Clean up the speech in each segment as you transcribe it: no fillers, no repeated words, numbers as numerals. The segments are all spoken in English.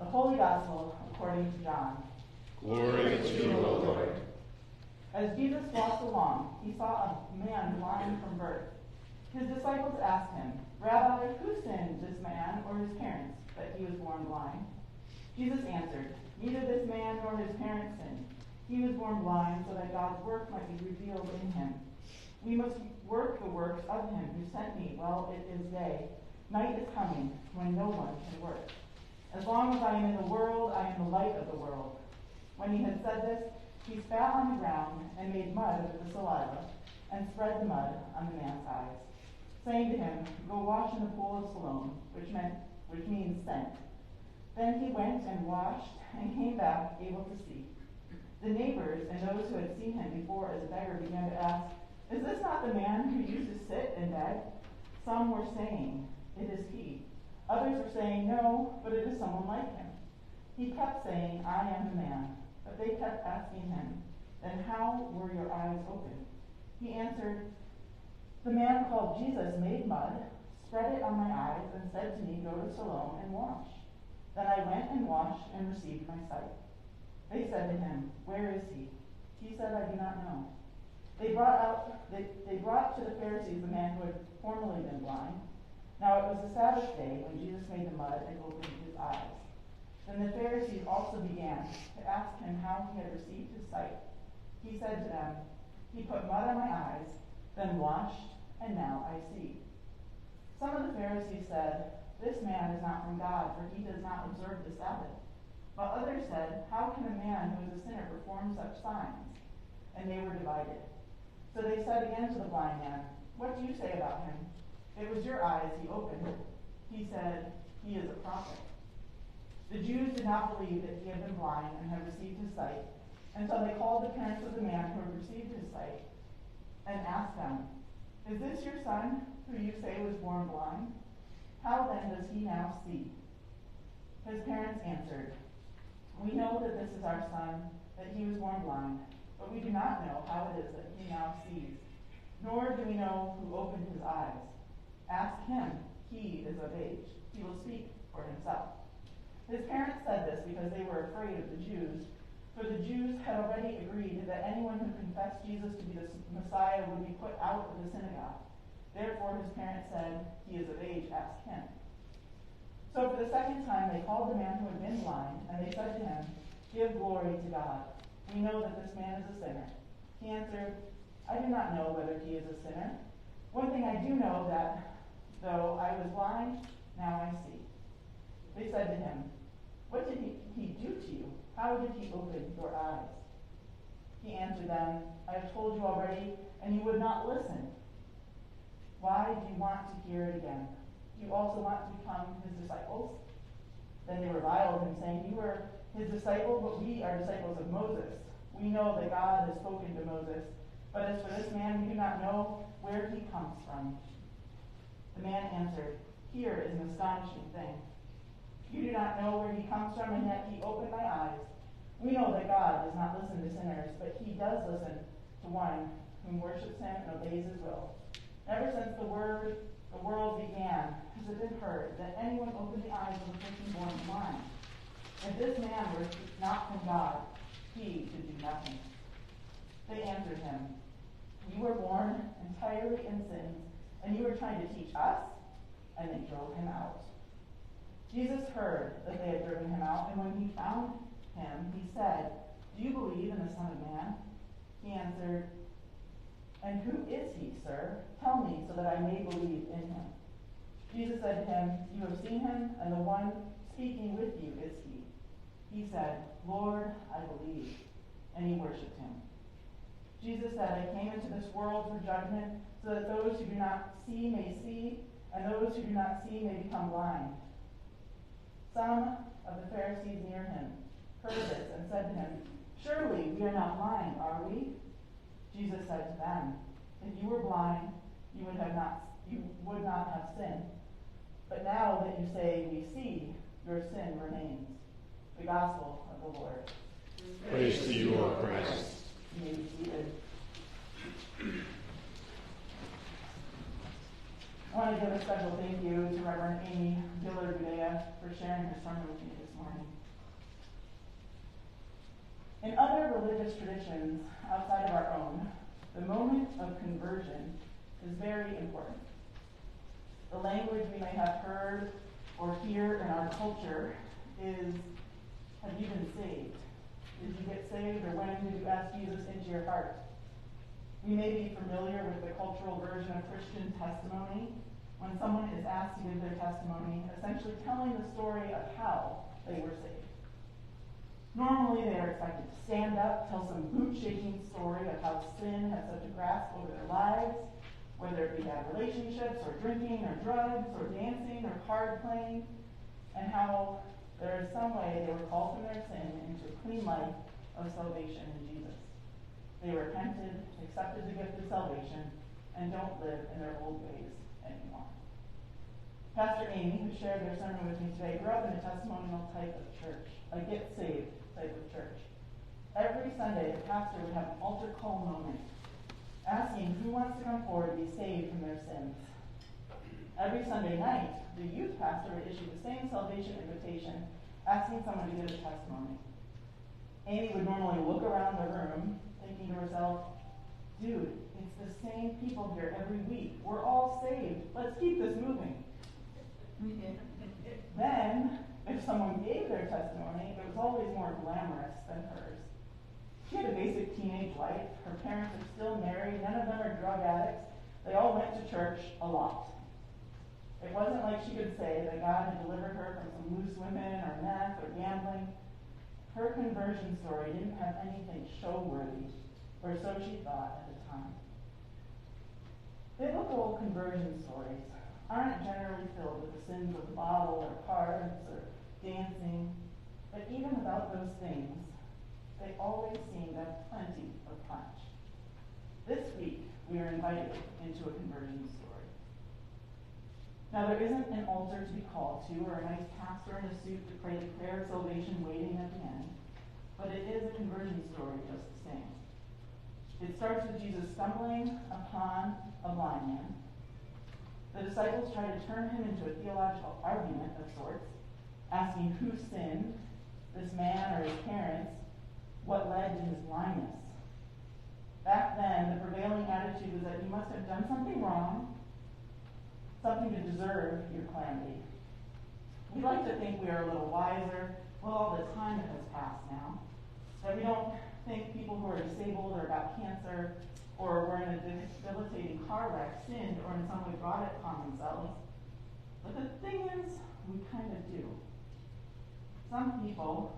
The Holy Gospel according to John. Glory to you, O Lord. As Jesus walked along, he saw a man blind from birth. His disciples asked him, "Rabbi, who sinned, this man or his parents, that he was born blind?" Jesus answered, "Neither this man nor his parents sinned. He was born blind so that God's work might be revealed in him. We must work the works of him who sent me while it is day. Night is coming when no one can work. As long as I am in the world, I am the light of the world." When he had said this, he spat on the ground and made mud of the saliva and spread the mud on the man's eyes, saying to him, "Go wash in the pool of Siloam," which means sent. Then he went and washed and came back able to see. The neighbors and those who had seen him before as a beggar began to ask, "Is this not the man who used to sit and beg?" Some were saying, "It is he." Others were saying, "No, but it is someone like him." He kept saying, "I am the man." But they kept asking him, "Then how were your eyes opened?" He answered, "The man called Jesus made mud, spread it on my eyes, and said to me, 'Go to Siloam and wash.' Then I went and washed and received my sight." They said to him, "Where is he?" He said, "I do not know." They brought to the Pharisees the man who had formerly been blind. Now it was the Sabbath day when Jesus made the mud and opened his eyes. Then the Pharisees also began to ask him how he had received his sight. He said to them, "He put mud on my eyes, then washed, and now I see." Some of the Pharisees said, "This man is not from God, for he does not observe the Sabbath." But others said, "How can a man who is a sinner perform such signs?" And they were divided. So they said again to the blind man, "What do you say about him? It was your eyes he opened." He said, "He is a prophet." The Jews did not believe that he had been blind and had received his sight, and so they called the parents of the man who had received his sight and asked them, "Is this your son, who you say was born blind? How then does he now see?" His parents answered, "We know that this is our son, that he was born blind, but we do not know how it is that he now sees, nor do we know who opened his eyes. Ask him, he is of age. He will speak for himself." His parents said this because they were afraid of the Jews, for the Jews had already agreed that anyone who confessed Jesus to be the Messiah would be put out of the synagogue. Therefore his parents said, "He is of age, ask him." So for the second time they called the man who had been blind, and they said to him, "Give glory to God. We know that this man is a sinner." He answered, "I do not know whether he is a sinner. One thing I do know, that though I was blind, now I see." They said to him, "What did he do to you? How did he open your eyes?" He answered them, "I have told you already, and you would not listen. Why do you want to hear it again? Do you also want to become his disciples?" Then they reviled him, saying, "You are his disciple, but we are disciples of Moses. We know that God has spoken to Moses, but as for this man, we do not know where he comes from." The man answered, "Here is an astonishing thing. You do not know where he comes from, and yet he opened my eyes. We know that God does not listen to sinners, but he does listen to one who worships him and obeys his will. Never since the world began has it been heard that anyone opened the eyes of a person born blind. If this man were not from God, he could do nothing." They answered him, "You were born entirely in sins, and you are trying to teach us?" And they drove him out. Jesus heard that they had driven him out, and when he found him, he said, "Do you believe in the Son of Man?" He answered, "And who is he, sir? Tell me, so that I may believe in him." Jesus said to him, "You have seen him, and the one speaking with you is he." He said, "Lord, I believe," and he worshipped him. Jesus said, "I came into this world for judgment, so that those who do not see may see, and those who do not see may become blind." Some of the Pharisees near him heard this and said to him, "Surely we are not blind, are we?" Jesus said to them, "If you were blind, you would not have sinned. But now that you say we see, your sin remains." The Gospel of the Lord. Praise to you, O Christ. You may be seated. I want to give a special thank you to Reverend Amy Diller Guida for sharing her sermon with me this morning. In other religious traditions outside of our own, the moment of conversion is very important. The language we may have heard or hear in our culture is, have you been saved? Did you get saved, or when did you ask Jesus into your heart? We may be familiar with the cultural version of Christian testimony, when someone is asked to give their testimony, essentially telling the story of how they were saved. Normally, they are expected to stand up, tell some boot-shaking story of how sin has such a grasp over their lives, whether it be bad relationships, or drinking, or drugs, or dancing, or card playing, and how there is some way they were called from their sin into a clean life of salvation in Jesus. They repented, accepted the gift of salvation, and don't live in their old ways anymore. Pastor Amy, who shared their sermon with me today, grew up in a testimonial type of church, a get saved type of church. Every Sunday, the pastor would have an altar call moment, asking who wants to come forward to be saved from their sins. Every Sunday night, the youth pastor would issue the same salvation invitation, asking someone to give a testimony. Amy would normally look around the room, thinking to herself, dude, it's the same people here every week. We're all saved. Let's keep this moving. Then, if someone gave their testimony, it was always more glamorous than hers. She had a basic teenage life. Her parents are still married. None of them are drug addicts. They all went to church a lot. It wasn't like she could say that God had delivered her from some loose women or meth or gambling. Her conversion story didn't have anything show-worthy, or so she thought at the time. Biblical conversion stories aren't generally filled with the sins of the bottle or cards or dancing, but even without those things, they always seem to have plenty of punch. This week, we are invited into a conversion story. Now, there isn't an altar to be called to, or a nice pastor in a suit to pray the prayer of salvation waiting at the end, but it is a conversion story just the same. It starts with Jesus stumbling upon a blind man. The disciples try to turn him into a theological argument of sorts, asking who sinned, this man or his parents, what led to his blindness. Back then, the prevailing attitude was that you must have done something wrong, something to deserve your calamity. We like to think we are a little wiser. Well, all the time that has passed now. That we don't think people who are disabled or got cancer or were in a debilitating car wreck sinned or in some way brought it upon themselves. But the thing is, we kind of do. Some people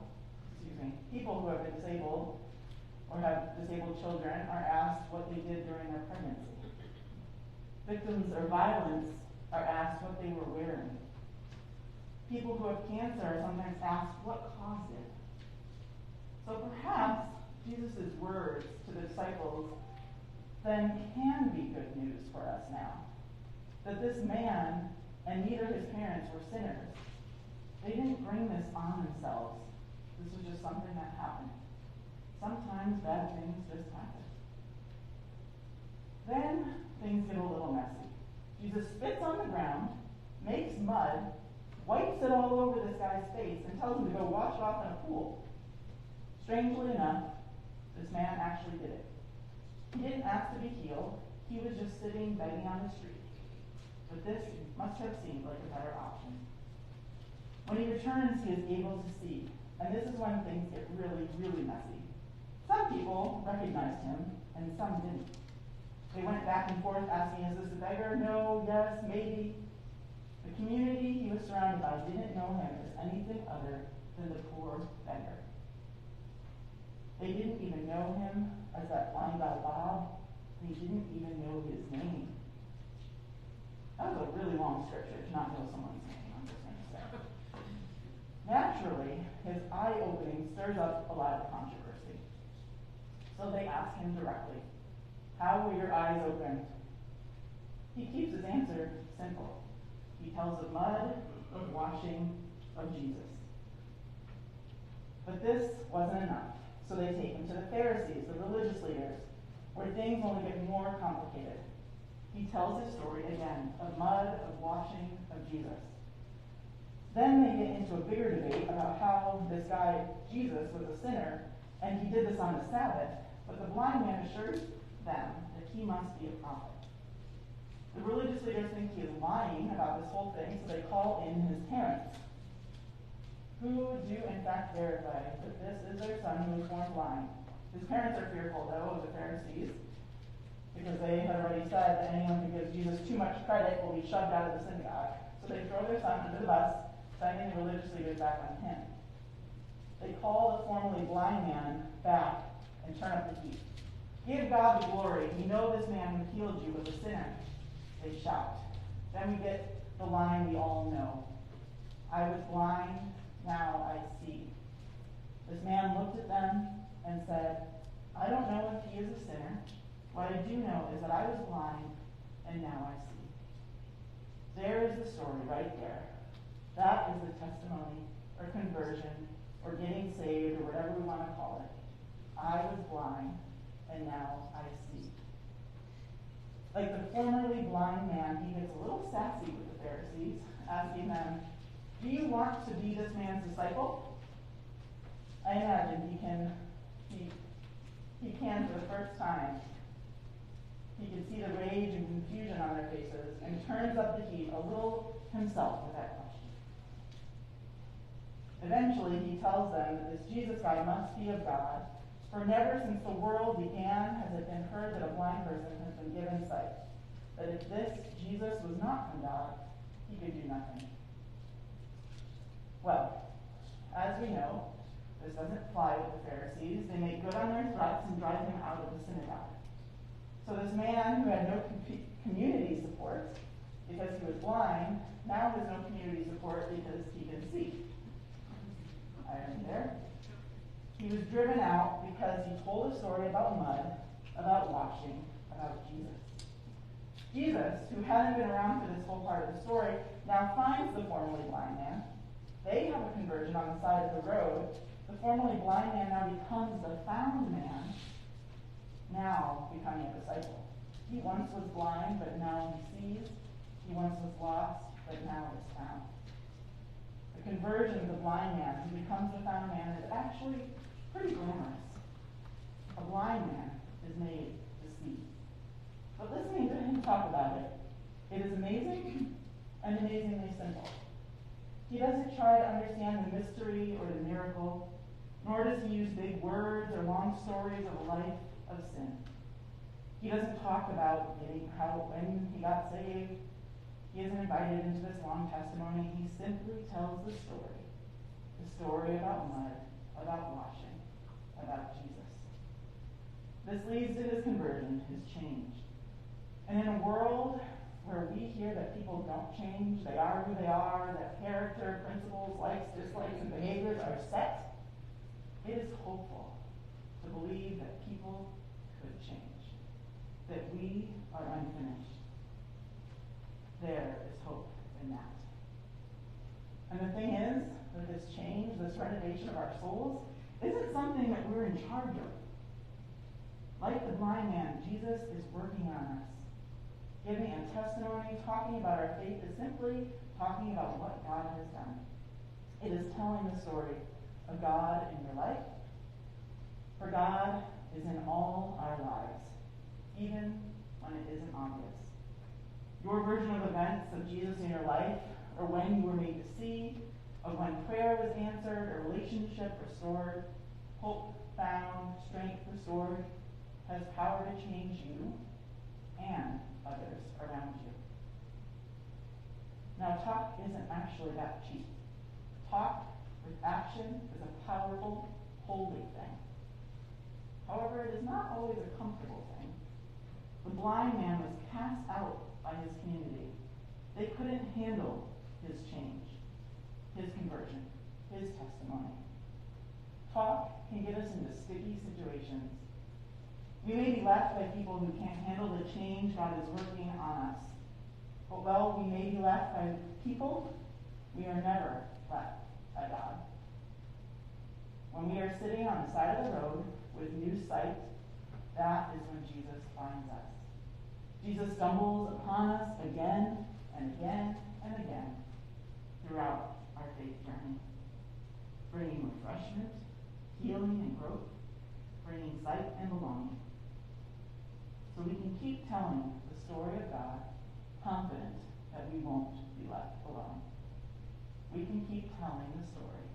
who have been disabled or have disabled children are asked what they did during their pregnancy. Victims of violence are asked what they were wearing. People who have cancer are sometimes asked what caused it. So perhaps Jesus' words to the disciples then can be good news for us now. That this man and neither his parents were sinners. They didn't bring this on themselves. This was just something that happened. Sometimes bad things just happen. Then things get a little messy. Jesus spits on the ground, makes mud, wipes it all over this guy's face, and tells him to go wash it off in a pool. Strangely enough, this man actually did it. He didn't ask to be healed. He was just sitting begging on the street. But this must have seemed like a better option. When he returns, he is able to see. And this is when things get really, really messy. Some people recognized him, and some didn't. They went back and forth asking, is this a beggar? No, yes, maybe. The community he was surrounded by didn't know him as anything other than the poor beggar. They didn't even know him as that blind guy Bob. They didn't even know his name. That was a really long scripture to not know someone's name, I'm just going to say. Naturally, his eye-opening stirs up a lot of controversy. So they ask him directly, how were your eyes opened? He keeps his answer simple. He tells of mud, of washing, of Jesus. But this wasn't enough. So they take him to the Pharisees, the religious leaders, where things only get more complicated. he tells his story again of mud, of washing, of Jesus. Then they get into a bigger debate about how this guy, Jesus, was a sinner, and he did this on the Sabbath, but the blind man assures them that he must be a prophet. The religious leaders think he is lying about this whole thing, so they call in his parents, who do in fact verify that this is their son who was born blind. His parents are fearful, though, of the Pharisees, because they had already said that anyone who gives Jesus too much credit will be shoved out of the synagogue. So they throw their son under the bus, sending the religious leaders back on him. They call the formerly blind man back and turn up the heat. Give God the glory. We know this man who healed you was a sinner. They shout. Then we get the line we all know. I was blind, now I see. This man looked at them and said, I don't know if he is a sinner. What I do know is that I was blind, and now I see. There is the story right there. That is the testimony, or conversion, or getting saved, or whatever we want to call it. I was blind, and now I see. Like the formerly blind man, he gets a little sassy with the Pharisees, asking them, do you want to be this man's disciple? I imagine he can for the first time. He can see the rage and confusion on their faces, and turns up the heat a little himself with that question. Eventually, he tells them that this Jesus guy must be of God, for never since the world began has it been heard that a blind person has been given sight. That if this Jesus was not from God, he could do nothing. Well, as we know, this doesn't fly with the Pharisees. They make good on their threats and drive him out of the synagogue. So this man who had no community support because he was blind, now has no community support because he can see. Irony there. He was driven out because he told a story about mud, about washing, about Jesus. Jesus, who hadn't been around for this whole part of the story, now finds the formerly blind man. They have a conversion on the side of the road. The formerly blind man now becomes the found man, now becoming a disciple. He once was blind, but now he sees. He once was lost, but now is found. The conversion of the blind man who becomes the found man is actually pretty glamorous. A blind man is made to see. But listening to him talk about it, it is amazing and amazingly simple. He doesn't try to understand the mystery or the miracle, nor does he use big words or long stories of a life of sin. He doesn't talk about when he got saved. He isn't invited into this long testimony. He simply tells the story about mud, about washing, about Jesus. This leads to his conversion, his change. And in a world where we hear that people don't change, they are who they are, that character, principles, likes, dislikes, and behaviors are set, it is hopeful to believe that people could change, that we are unfinished. There is hope in that. And the thing is that this change, this renovation of our souls, isn't something that we're in charge of. Like the blind man, Jesus is working on us. Giving a testimony, talking about our faith is simply talking about what God has done. It is telling the story of God in your life. For God is in all our lives, even when it isn't obvious. Your version of events of Jesus in your life, or when you were made to see, of when prayer was answered, a relationship restored, hope found, strength restored, has power to change you and others around you. Now, talk isn't actually that cheap. Talk with action is a powerful, holy thing. However, it is not always a comfortable thing. The blind man was cast out by his community. They couldn't handle his change, his conversion, his testimony. Talk can get us into sticky situations. We may be left by people who can't handle the change God is working on us. But while we may be left by people, we are never left by God. When we are sitting on the side of the road with new sight, that is when Jesus finds us. Jesus stumbles upon us again and again and again throughout our faith journey, bringing refreshment, healing, and growth, bringing sight and belonging. So we can keep telling the story of God, confident that we won't be left alone. We can keep telling the story